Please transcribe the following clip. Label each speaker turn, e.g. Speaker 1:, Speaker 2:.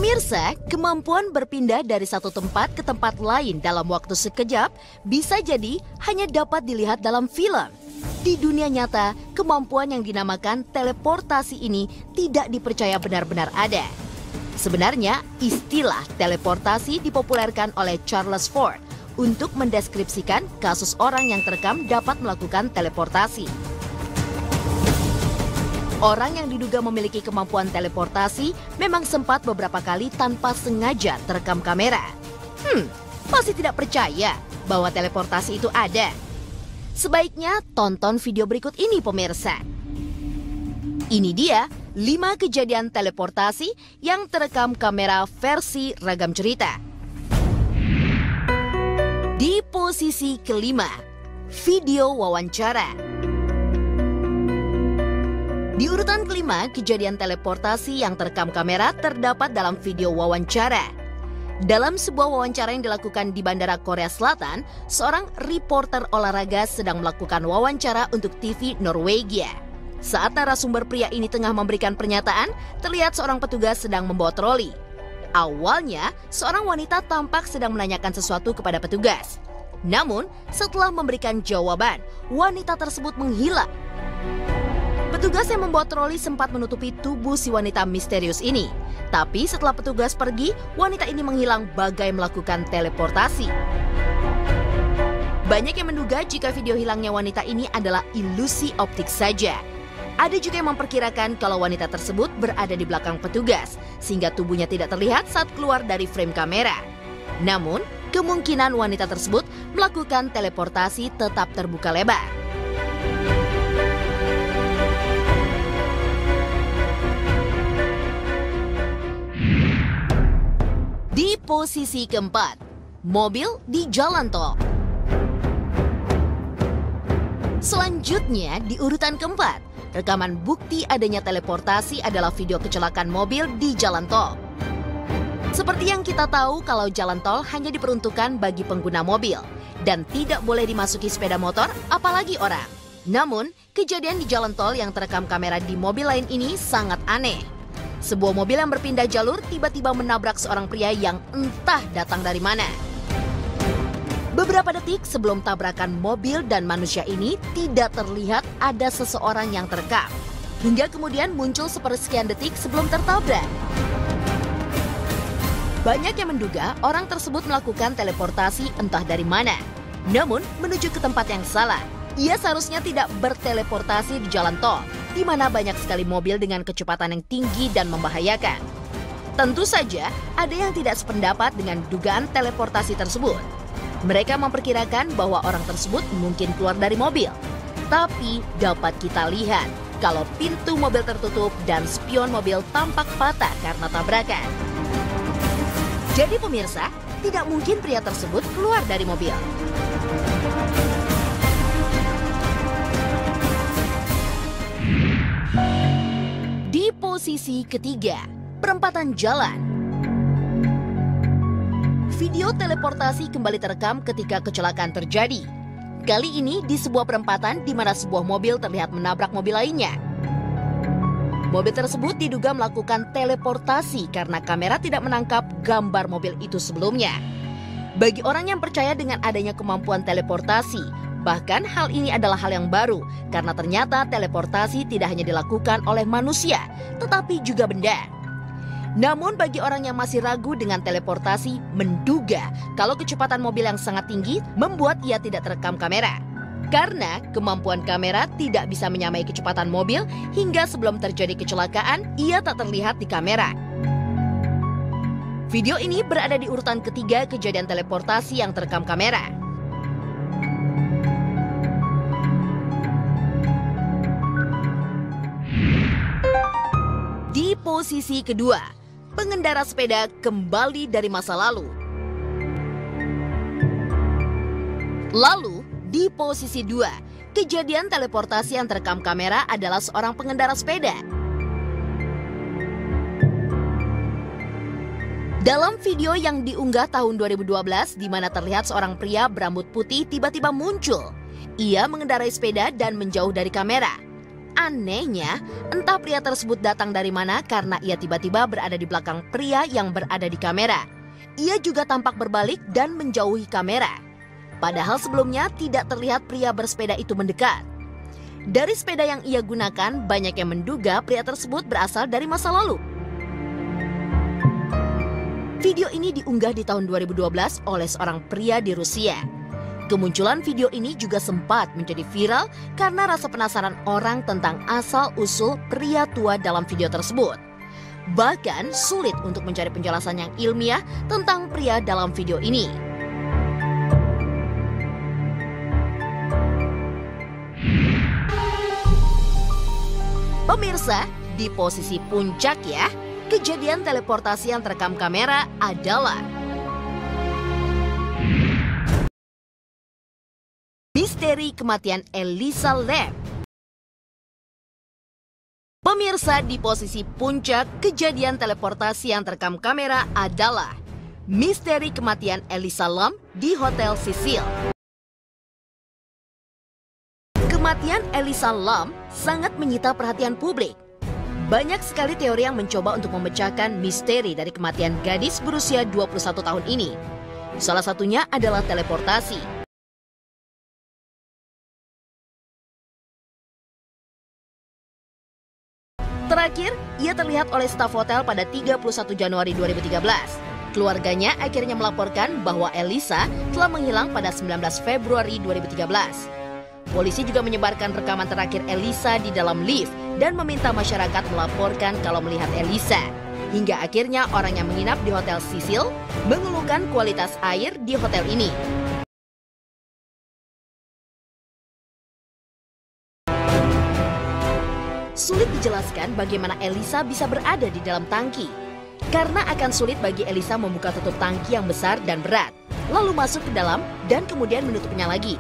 Speaker 1: Pemirsa, kemampuan berpindah dari satu tempat ke tempat lain dalam waktu sekejap bisa jadi hanya dapat dilihat dalam film. Di dunia nyata, kemampuan yang dinamakan teleportasi ini tidak dipercaya benar-benar ada. Sebenarnya, istilah teleportasi dipopulerkan oleh Charles Fort untuk mendeskripsikan kasus orang yang terekam dapat melakukan teleportasi. Orang yang diduga memiliki kemampuan teleportasi memang sempat beberapa kali tanpa sengaja terekam kamera. Masih tidak percaya bahwa teleportasi itu ada? Sebaiknya tonton video berikut ini, pemirsa. Ini dia 5 kejadian teleportasi yang terekam kamera versi Ragam Cerita. Di posisi kelima, video wawancara. Di urutan kelima, kejadian teleportasi yang terekam kamera terdapat dalam video wawancara. Dalam sebuah wawancara yang dilakukan di Bandara Korea Selatan, seorang reporter olahraga sedang melakukan wawancara untuk TV Norwegia. Saat narasumber pria ini tengah memberikan pernyataan, terlihat seorang petugas sedang membawa troli. Awalnya, seorang wanita tampak sedang menanyakan sesuatu kepada petugas. Namun, setelah memberikan jawaban, wanita tersebut menghilang. Petugas yang membawa troli sempat menutupi tubuh si wanita misterius ini. Tapi setelah petugas pergi, wanita ini menghilang bagai melakukan teleportasi. Banyak yang menduga jika video hilangnya wanita ini adalah ilusi optik saja. Ada juga yang memperkirakan kalau wanita tersebut berada di belakang petugas, sehingga tubuhnya tidak terlihat saat keluar dari frame kamera. Namun, kemungkinan wanita tersebut melakukan teleportasi tetap terbuka lebar. Di posisi keempat, mobil di jalan tol. Selanjutnya, di urutan keempat, rekaman bukti adanya teleportasi adalah video kecelakaan mobil di jalan tol. Seperti yang kita tahu kalau jalan tol hanya diperuntukkan bagi pengguna mobil dan tidak boleh dimasuki sepeda motor, apalagi orang. Namun, kejadian di jalan tol yang terekam kamera di mobil lain ini sangat aneh. Sebuah mobil yang berpindah jalur tiba-tiba menabrak seorang pria yang entah datang dari mana. Beberapa detik sebelum tabrakan mobil dan manusia ini tidak terlihat ada seseorang yang terekam. Hingga kemudian muncul sepersekian detik sebelum tertabrak. Banyak yang menduga orang tersebut melakukan teleportasi entah dari mana. Namun menuju ke tempat yang salah. Ia seharusnya tidak berteleportasi di jalan tol, di mana banyak sekali mobil dengan kecepatan yang tinggi dan membahayakan. Tentu saja, ada yang tidak sependapat dengan dugaan teleportasi tersebut. Mereka memperkirakan bahwa orang tersebut mungkin keluar dari mobil. Tapi dapat kita lihat kalau pintu mobil tertutup dan spion mobil tampak patah karena tabrakan. Jadi pemirsa, tidak mungkin pria tersebut keluar dari mobil. Di posisi ketiga, perempatan jalan. Video teleportasi kembali terekam ketika kecelakaan terjadi. Kali ini di sebuah perempatan di mana sebuah mobil terlihat menabrak mobil lainnya. Mobil tersebut diduga melakukan teleportasi karena kamera tidak menangkap gambar mobil itu sebelumnya. Bagi orang yang percaya dengan adanya kemampuan teleportasi, bahkan hal ini adalah hal yang baru karena ternyata teleportasi tidak hanya dilakukan oleh manusia, tetapi juga benda. Namun bagi orang yang masih ragu dengan teleportasi, menduga kalau kecepatan mobil yang sangat tinggi membuat ia tidak terekam kamera. Karena kemampuan kamera tidak bisa menyamai kecepatan mobil hingga sebelum terjadi kecelakaan, ia tak terlihat di kamera. Video ini berada di urutan ketiga kejadian teleportasi yang terekam kamera. Di posisi kedua, pengendara sepeda kembali dari masa lalu. Lalu, di posisi 2, kejadian teleportasi yang terekam kamera adalah seorang pengendara sepeda. Dalam video yang diunggah tahun 2012 di mana terlihat seorang pria berambut putih tiba-tiba muncul. Ia mengendarai sepeda dan menjauh dari kamera. Anehnya, entah pria tersebut datang dari mana karena ia tiba-tiba berada di belakang pria yang berada di kamera. Ia juga tampak berbalik dan menjauhi kamera. Padahal sebelumnya tidak terlihat pria bersepeda itu mendekat. Dari sepeda yang ia gunakan, banyak yang menduga pria tersebut berasal dari masa lalu. Video ini diunggah di tahun 2012 oleh seorang pria di Rusia. Kemunculan video ini juga sempat menjadi viral karena rasa penasaran orang tentang asal-usul pria tua dalam video tersebut. Bahkan sulit untuk mencari penjelasan yang ilmiah tentang pria dalam video ini. Pemirsa, di posisi puncak ya, kejadian teleportasi yang terekam kamera adalah misteri kematian Elisa Lam. Pemirsa, di posisi puncak kejadian teleportasi yang terekam kamera adalah misteri kematian Elisa Lam di Hotel Cecil. Kematian Elisa Lam sangat menyita perhatian publik. Banyak sekali teori yang mencoba untuk memecahkan misteri dari kematian gadis berusia 21 tahun ini. Salah satunya adalah teleportasi. Terakhir, ia terlihat oleh staf hotel pada 31 Januari 2013. Keluarganya akhirnya melaporkan bahwa Elisa telah menghilang pada 19 Februari 2013. Polisi juga menyebarkan rekaman terakhir Elisa di dalam lift dan meminta masyarakat melaporkan kalau melihat Elisa. Hingga akhirnya orang yang menginap di Hotel Cecil mengeluhkan kualitas air di hotel ini. Sulit dijelaskan bagaimana Elisa bisa berada di dalam tangki. Karena akan sulit bagi Elisa membuka tutup tangki yang besar dan berat, lalu masuk ke dalam dan kemudian menutupnya lagi.